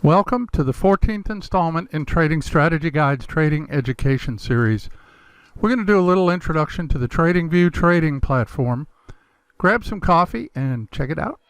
Welcome to the 14th installment in Trading Strategy Guide's Trading Education Series. We're going to do a little introduction to the TradingView trading platform. Grab some coffee and check it out.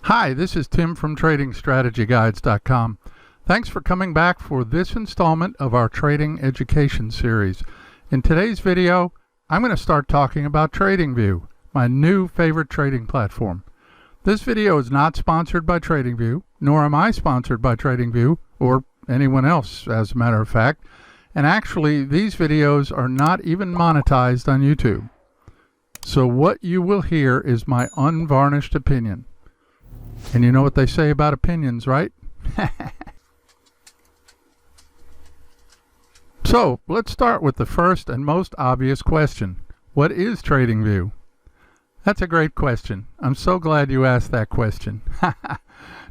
Hi, this is Tim from TradingStrategyGuides.com. Thanks for coming back for this installment of our Trading Education Series. In today's video, I'm going to start talking about TradingView, my new favorite trading platform. This video is not sponsored by TradingView, nor am I sponsored by TradingView, or anyone else, as a matter of fact. And actually, these videos are not even monetized on YouTube. So what you will hear is my unvarnished opinion. And you know what they say about opinions, right? So, let's start with the first and most obvious question. What is TradingView? That's a great question. I'm so glad you asked that question.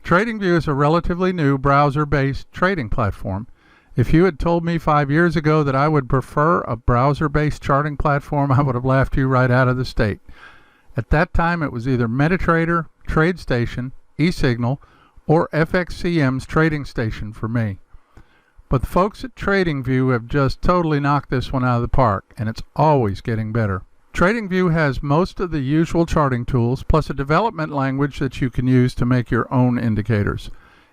TradingView is a relatively new browser-based trading platform. If you had told me 5 years ago that I would prefer a browser-based charting platform, I would have laughed you right out of the state. At that time, it was either MetaTrader, TradeStation, eSignal, or FXCM's trading station for me. But the folks at TradingView have just totally knocked this one out of the park, and it's always getting better. TradingView has most of the usual charting tools, plus a development language that you can use to make your own indicators.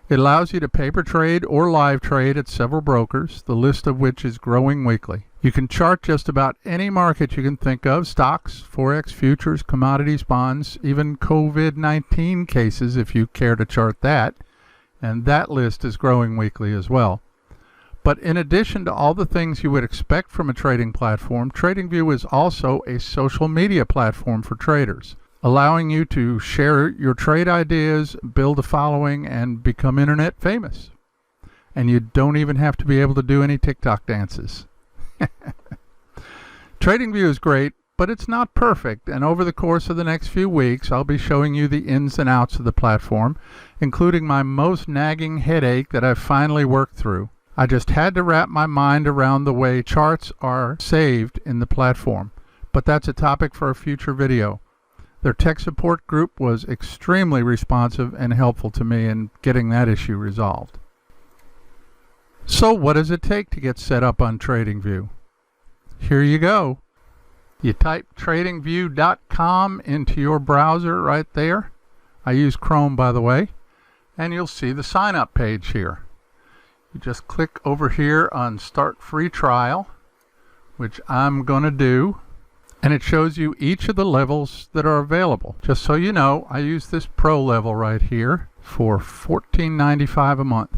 It allows you to paper trade or live trade at several brokers, the list of which is growing weekly. You can chart just about any market you can think of: stocks, forex, futures, commodities, bonds, even COVID-19 cases if you care to chart that. And that list is growing weekly as well. But in addition to all the things you would expect from a trading platform, TradingView is also a social media platform for traders, allowing you to share your trade ideas, build a following, and become internet famous. And you don't even have to be able to do any TikTok dances. TradingView is great, but it's not perfect, and over the course of the next few weeks I'll be showing you the ins and outs of the platform, including my most nagging headache that I've finally worked through. I just had to wrap my mind around the way charts are saved in the platform, but that's a topic for a future video. Their tech support group was extremely responsive and helpful to me in getting that issue resolved. So what does it take to get set up on TradingView? Here you go. You type TradingView.com into your browser right there. I use Chrome, by the way, and you'll see the sign up page here. You just click over here on Start Free Trial, which I'm going to do, and it shows you each of the levels that are available. Just so you know, I use this Pro level right here for $14.95 a month.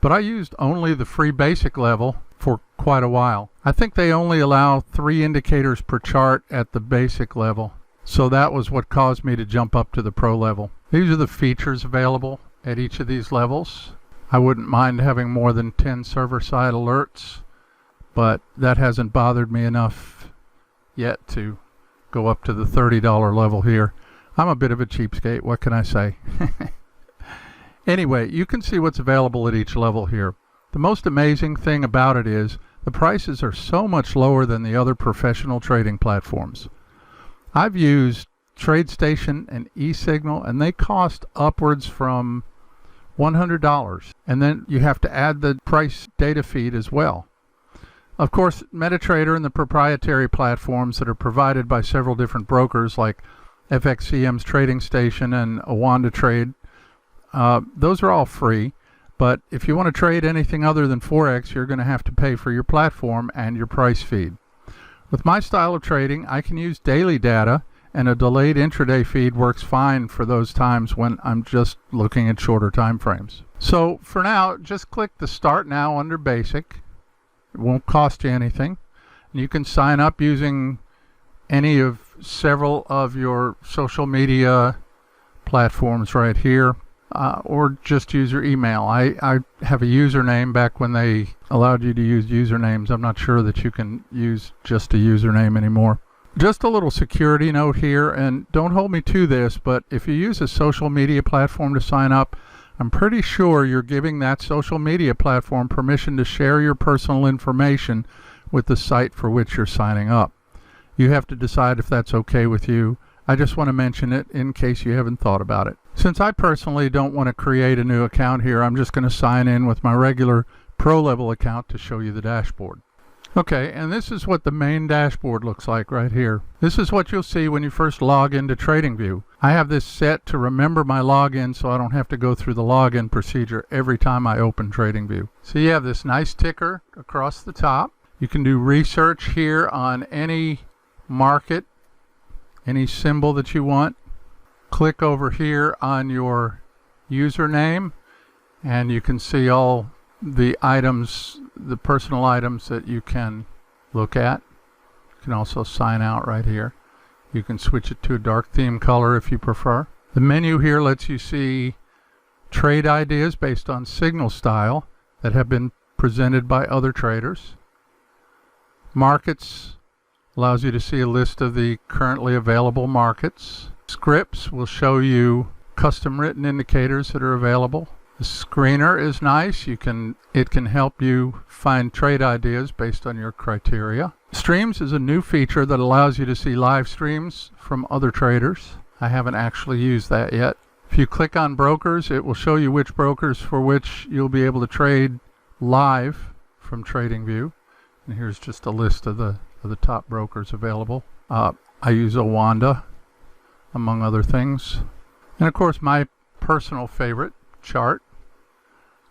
But I used only the free basic level for quite a while. I think they only allow 3 indicators per chart at the basic level, so that was what caused me to jump up to the Pro level. These are the features available at each of these levels. I wouldn't mind having more than 10 server-side alerts, but that hasn't bothered me enough yet to go up to the $30 level here. I'm a bit of a cheapskate, what can I say? Anyway, you can see what's available at each level here. The most amazing thing about it is the prices are so much lower than the other professional trading platforms. I've used TradeStation and eSignal, and they cost upwards from $100. And then you have to add the price data feed as well. Of course, MetaTrader and the proprietary platforms that are provided by several different brokers like FXCM's Trading Station and Awanda Trade, those are all free, but if you want to trade anything other than Forex, you're going to have to pay for your platform and your price feed. With my style of trading, I can use daily data, and a delayed intraday feed works fine for those times when I'm just looking at shorter time frames. So for now, just click the Start Now under Basic. It won't cost you anything. And you can sign up using any of several of your social media platforms right here. Or just use your email. I have a username back when they allowed you to use usernames. I'm not sure that you can use just a username anymore. Just a little security note here, and don't hold me to this, but if you use a social media platform to sign up, I'm pretty sure you're giving that social media platform permission to share your personal information with the site for which you're signing up. You have to decide if that's okay with you. I just want to mention it in case you haven't thought about it. Since I personally don't want to create a new account here, I'm just going to sign in with my regular pro level account to show you the dashboard. Okay, and this is what the main dashboard looks like right here. This is what you'll see when you first log into TradingView. I have this set to remember my login so I don't have to go through the login procedure every time I open TradingView. So you have this nice ticker across the top. You can do research here on any market, any symbol that you want. Click over here on your username and you can see all the items, the personal items that you can look at. You can also sign out right here. You can switch it to a dark theme color if you prefer. The menu here lets you see trade ideas based on signal style that have been presented by other traders. Markets allows you to see a list of the currently available markets. Scripts will show you custom written indicators that are available. The screener is nice. It can help you find trade ideas based on your criteria. Streams is a new feature that allows you to see live streams from other traders. I haven't actually used that yet. If you click on brokers, it will show you which brokers for which you'll be able to trade live from TradingView. And here's just a list of the top brokers available. I use Owanda, among other things. And of course, my personal favorite, chart,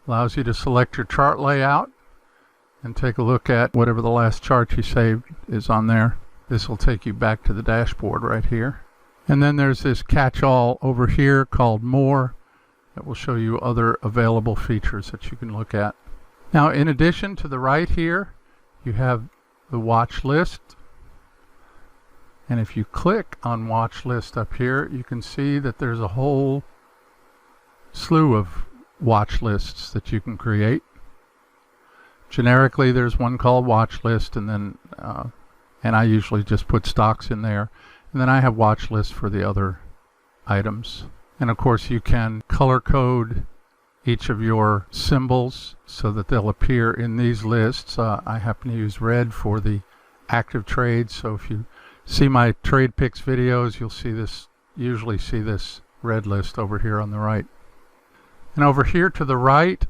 allows you to select your chart layout and take a look at whatever the last chart you saved is on there. This will take you back to the dashboard right here. And then there's this catch-all over here called More that will show you other available features that you can look at. Now, in addition to the right here, you have the watch list. And if you click on watch list up here, you can see that there's a whole slew of watch lists that you can create. Generically, there's one called watch list, and then and I usually just put stocks in there, and then I have watch lists for the other items. And of course, you can color code each of your symbols so that they'll appear in these lists. I happen to use red for the active trades, so if you see my trade picks videos, you'll see this, usually see this red list over here on the right. And over here to the right,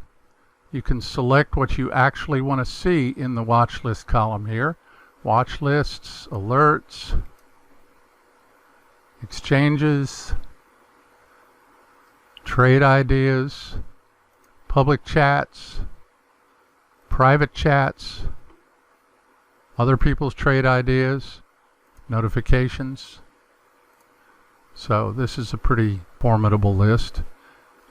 you can select what you actually want to see in the watch list column here. Watch lists, alerts, exchanges, trade ideas, public chats, private chats, other people's trade ideas, notifications. So this is a pretty formidable list.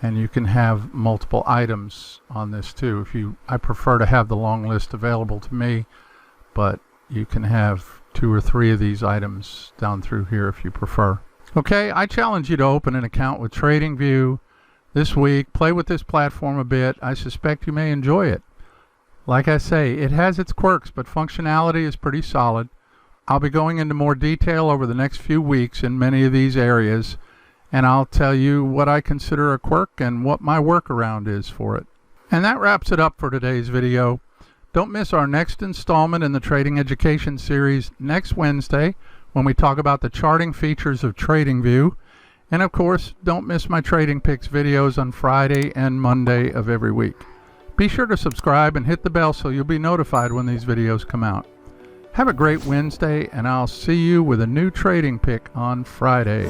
And you can have multiple items on this too. I prefer to have the long list available to me, but you can have 2 or 3 of these items down through here if you prefer. Okay, I challenge you to open an account with TradingView this week. Play with this platform a bit. I suspect you may enjoy it. Like I say, it has its quirks, but functionality is pretty solid. I'll be going into more detail over the next few weeks in many of these areas, and I'll tell you what I consider a quirk and what my workaround is for it. And that wraps it up for today's video. Don't miss our next installment in the Trading Education series next Wednesday when we talk about the charting features of TradingView. And of course, don't miss my Trading Picks videos on Friday and Monday of every week. Be sure to subscribe and hit the bell so you'll be notified when these videos come out. Have a great Wednesday, and I'll see you with a new trading pick on Friday.